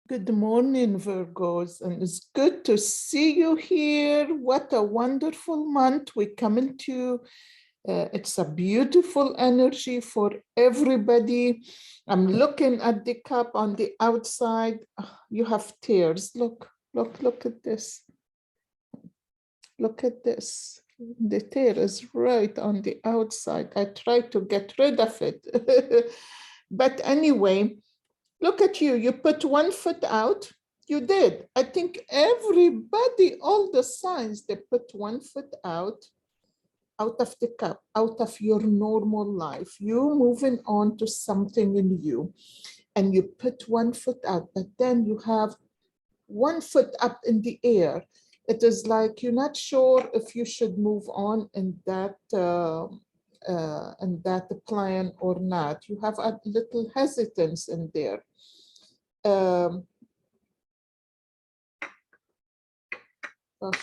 Good morning, Virgos, and it's good to see you here. What a wonderful month we come into. It's a beautiful energy for everybody. I'm looking at the cup on the outside. You have tears. Look at this. Look at this. The tear is right on the outside. I tried to get rid of it. But anyway, look at you. You put one foot out. You did. I think everybody, all the signs, they put one foot out of the cup, out of your normal life. You moving on to something new, and you put one foot out, but then you have one foot up in the air. It is like you're not sure if you should move on in that plan or not. You have a little hesitance in there.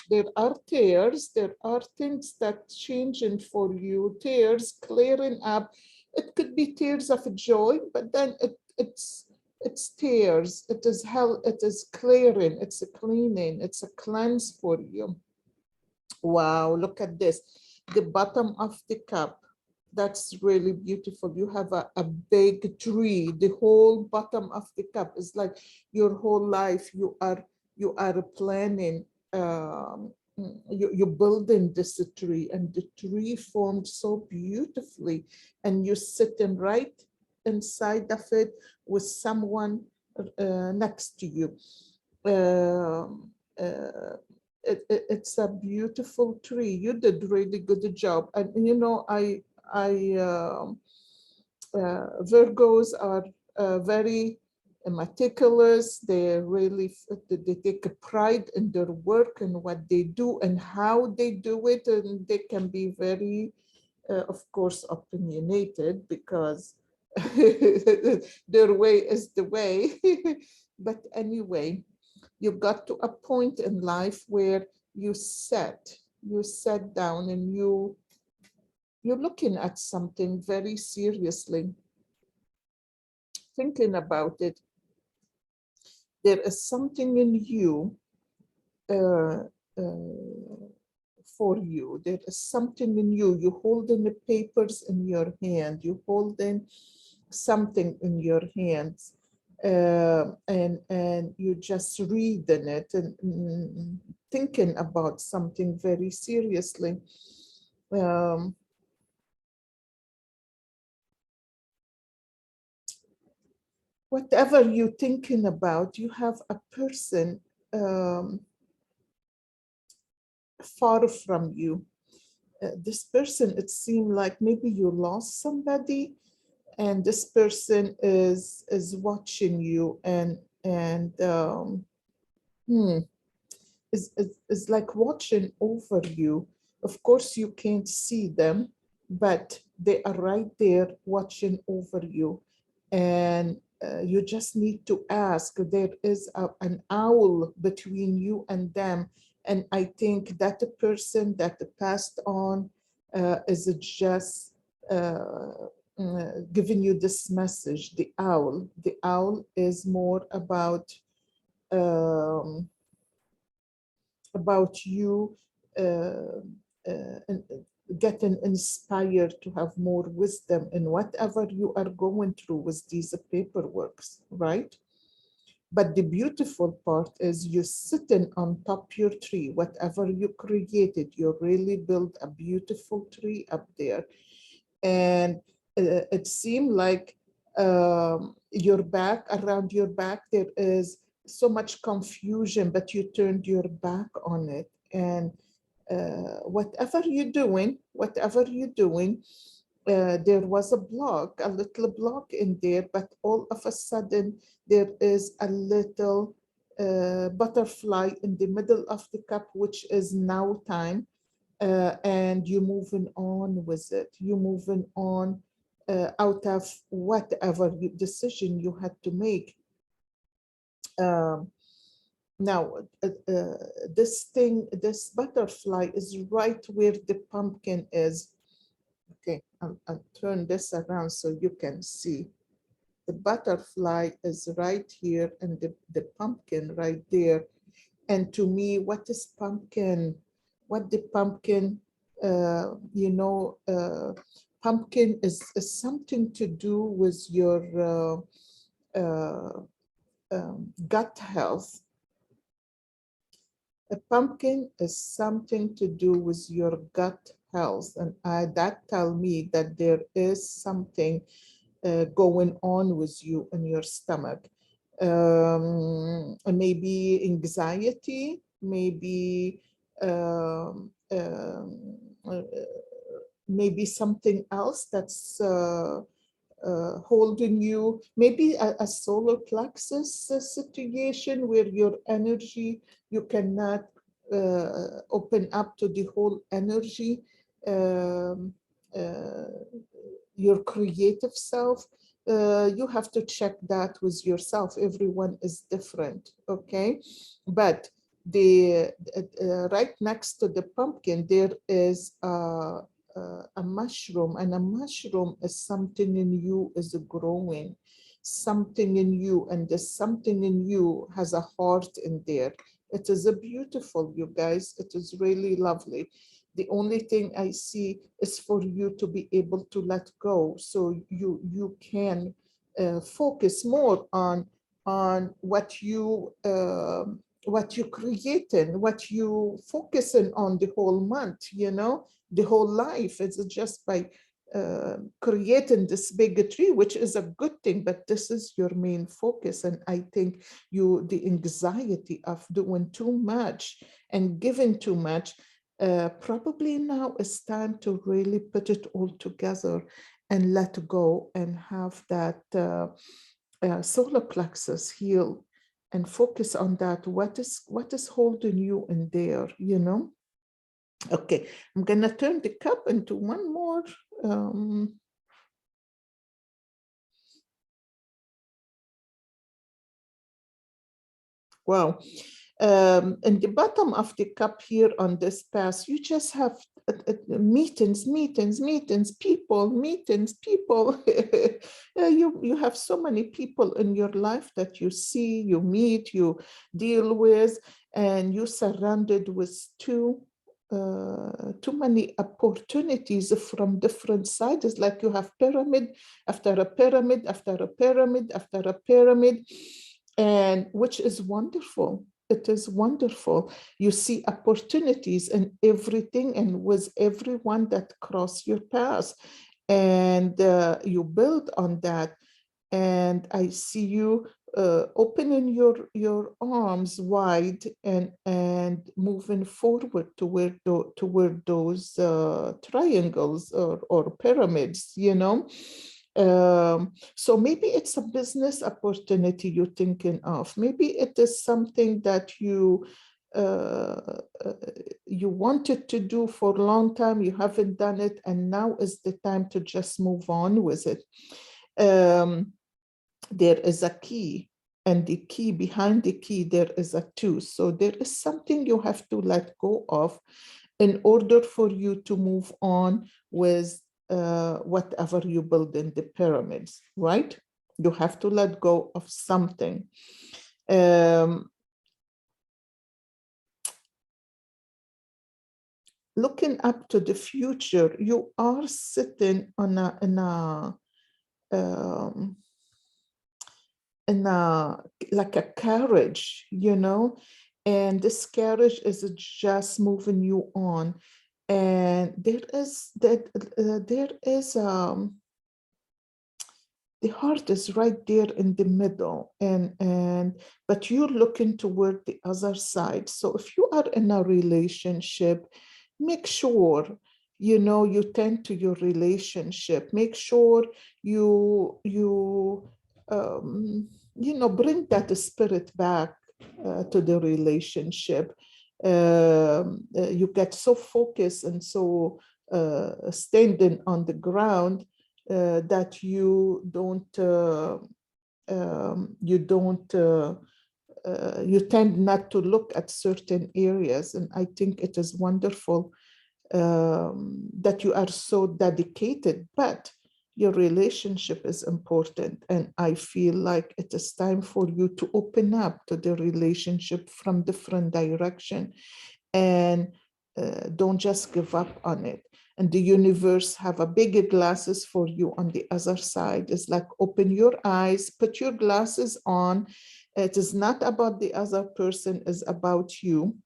There are tears, there are things that changing for you, tears clearing up. It could be tears of joy, but then it's tears. It is hell. It is clearing. It's a cleaning. It's a cleanse for you. Wow! Look at this. The bottom of the cup. That's really beautiful. You have a big tree. The whole bottom of the cup is like your whole life. You are planning. You're building this tree, and the tree formed so beautifully, and you're sitting right inside of it with someone next to you. It's a beautiful tree. You did really good job, and you know Virgos are very meticulous. They take a pride in their work and what they do and how they do it, and they can be very, of course, opinionated because their way is the way. But anyway, you got to a point in life where you sat down and you're looking at something very seriously, thinking about it. There is something in you for you. There is something in you. You holding the papers in your hand. You holding something in your hands, and you just reading it and thinking about something very seriously. Whatever you're thinking about, you have a person far from you. This person, it seemed like maybe you lost somebody, and this person is watching you and is like watching over you. Of course, you can't see them, but they are right there watching over you. And you just need to ask. There is an owl between you and them. And I think that the person that passed on is just giving you this message. The owl is more about you getting inspired to have more wisdom in whatever you are going through with these paperworks, right? But the beautiful part is you're sitting on top your tree, whatever you created, you really built a beautiful tree up there. And it seemed like around your back, there is so much confusion, but you turned your back on it. And whatever you're doing, there was a little block in there, but all of a sudden there is a little butterfly in the middle of the cup, which is now time. And you're moving on with it. You're moving on out of whatever decision you had to make. Now, this butterfly is right where the pumpkin is. Okay, I'll turn this around so you can see. the butterfly is right here and the pumpkin right there. And to me, what is pumpkin? What the pumpkin, pumpkin is something to do with your gut health. A pumpkin is something to do with your gut health. And that tell me that there is something going on with you in your stomach. Maybe anxiety, maybe maybe something else that's holding you, maybe a solar plexus situation where your energy, you cannot open up to the whole energy, um, uh, your creative self. You have to check that with yourself. Everyone is different, okay? But the right next to the pumpkin, there is a mushroom, and a mushroom is something in you is growing, something in you, and the something in you has a heart in there. It is a beautiful, you guys. It is really lovely. The only thing I see is for you to be able to let go, so you can focus more on what you creating, what you focusing on the whole month, the whole life. It's just by creating this big tree, which is a good thing, but this is your main focus. And I think the anxiety of doing too much and giving too much, probably now is time to really put it all together and let go and have that solar plexus heal and focus on that. What is holding you in there, Okay, I'm gonna turn the cup into one more. Wow. In the bottom of the cup here on this path, you just have meetings, people, meetings, people. You have so many people in your life that you see, you meet, you deal with, and you're surrounded with too many opportunities from different sides. It's like you have pyramid after a pyramid after a pyramid after a pyramid, and which is wonderful. It is wonderful. You see opportunities in everything and with everyone that cross your path, and you build on that. And I see you opening your arms wide and moving forward toward those triangles or pyramids, so maybe it's a business opportunity you're thinking of. Maybe it is something that you wanted to do for a long time, you haven't done it, and now is the time to just move on with it. There is a key, and the key, behind the key, there is a two. So there is something you have to let go of in order for you to move on with whatever you build in the pyramids, right? You have to let go of something. Looking up to the future, you are sitting on like a carriage, and this carriage is just moving you on. And there is the heart is right there in the middle, but you're looking toward the other side. So if you are in a relationship, make sure you tend to your relationship. Make sure you bring that spirit back to the relationship. You get so focused and so standing on the ground that you tend not to look at certain areas. And I think it is wonderful that you are so dedicated, but your relationship is important. And I feel like it is time for you to open up to the relationship from different direction, and don't just give up on it. And the universe have a bigger glasses for you on the other side. It's like, open your eyes, put your glasses on. It is not about the other person, it's about you.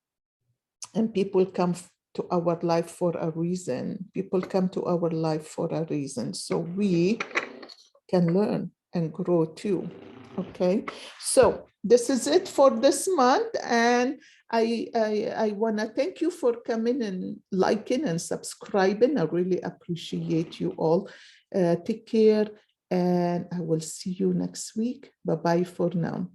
And people come to our life for a reason. People come to our life for a reason. So we can learn and grow too. Okay, so this is it for this month. And I want to thank you for coming and liking and subscribing. I really appreciate you all. Take care, and I will see you next week. Bye-bye for now.